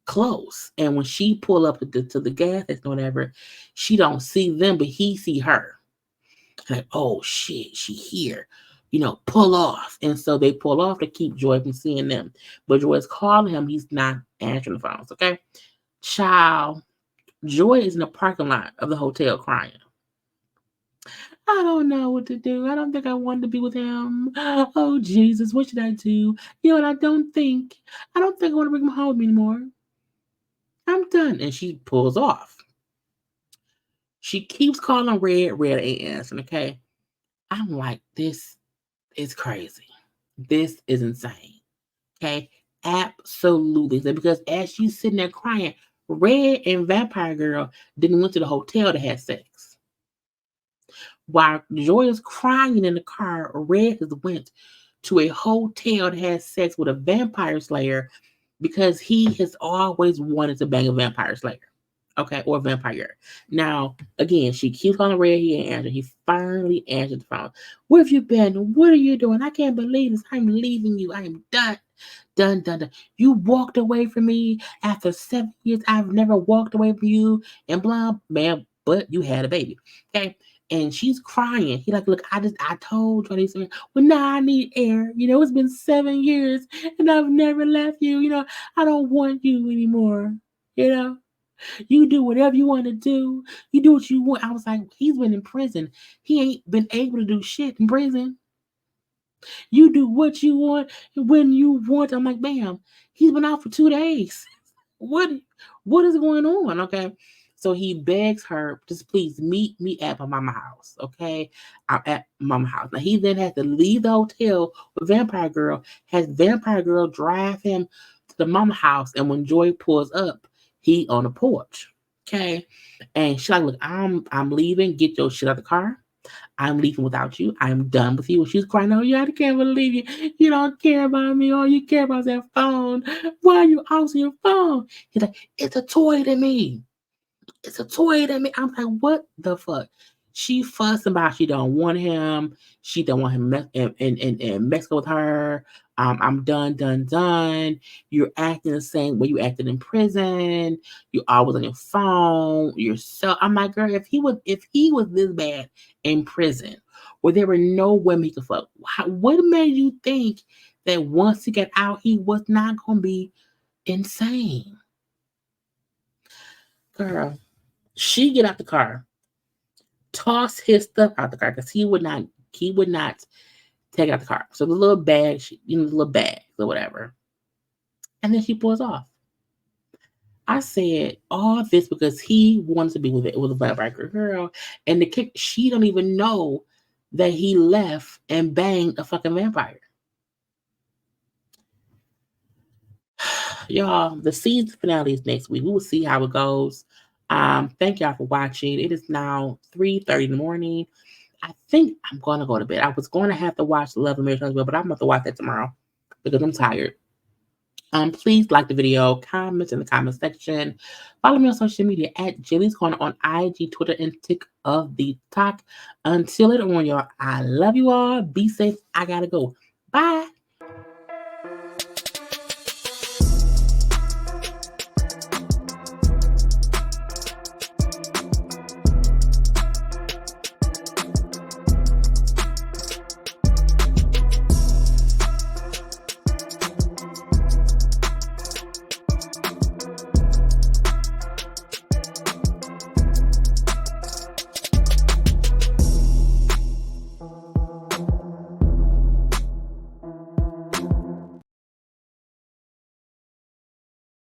S1: close. And when she pull up to the gas station or whatever, she don't see them, but he see her. Like, oh shit, she here. Pull off. And so they pull off to keep Joy from seeing them. But Joy's calling him. He's not answering the phones. Okay, child. Joy is in the parking lot of the hotel crying. I don't know what to do. I don't think I want to be with him. Oh Jesus, what should I do? You know, and I don't think I want to bring him home with me anymore. I'm done. And she pulls off. She keeps calling Red. Red ain't answering. Okay, I'm like, this is crazy. This is insane. Okay, absolutely. Because as she's sitting there crying, Red and Vampire Girl didn't went to the hotel to have sex. While Joy is crying in the car, Red has went to a hotel to have sex with a vampire slayer because he has always wanted to bang a vampire slayer. Okay, or a vampire. Now, again, she keeps calling Red. He ain't answering. He finally answered the phone. Where have you been? What are you doing? I can't believe this. I'm leaving you. I am done. Done, done, done. You walked away from me after 7 years. I've never walked away from you. And blah, man, but you had a baby. Okay. And she's crying. He like, look, I told you I need some air. Well, now I need air. You know, it's been 7 years and I've never left you. You know, I don't want you anymore. You know, you do whatever you want to do. You do what you want. I was like, he's been in prison. He ain't been able to do shit in prison. You do what you want when you want. I'm like, bam, he's been out for 2 days. What what is going on? Okay. So he begs her, just please meet me at my mama house. Okay. I'm at mama house. Now he then has to leave the hotel with Vampire Girl, has Vampire Girl drive him to the mama house. And when Joy pulls up, he on the porch. Okay. And she's like, look, I'm leaving. Get your shit out of the car. I'm leaving without you. I'm done with you. And she's crying, oh, yeah, I can't believe you. You don't care about me. All you care about is that phone. Why are you answering your phone? He's like, it's a toy to me. It's a toy to me. I'm like, what the fuck? She fussing about she don't want him. She don't want him messing with her. I'm done, done, done. You're acting the same way you acted in prison. You always on your phone. You're so. I'm like, girl, if he was this bad in prison, where there were no women he could fuck, what made you think that once he got out, he was not gonna be insane, girl? She get out the car, toss his stuff out the car because he would not take out the car. So the little bag, the little bags or whatever. And then she pulls off. I said all this because he wanted to be with a vampire girl. And the kick, she don't even know that he left and banged a fucking vampire. Y'all, the season finale is next week. We will see how it goes. Thank y'all for watching. It is now 3:30 in the morning. I think I'm going to go to bed. I was going to have to watch Love and Marriage as well, but I'm going to watch that tomorrow because I'm tired. Please like the video, comment in the comment section. Follow me on social media at JayLeesCorner on IG, Twitter, and TikTok. Until later on, y'all, I love you all. Be safe. I got to go. Bye.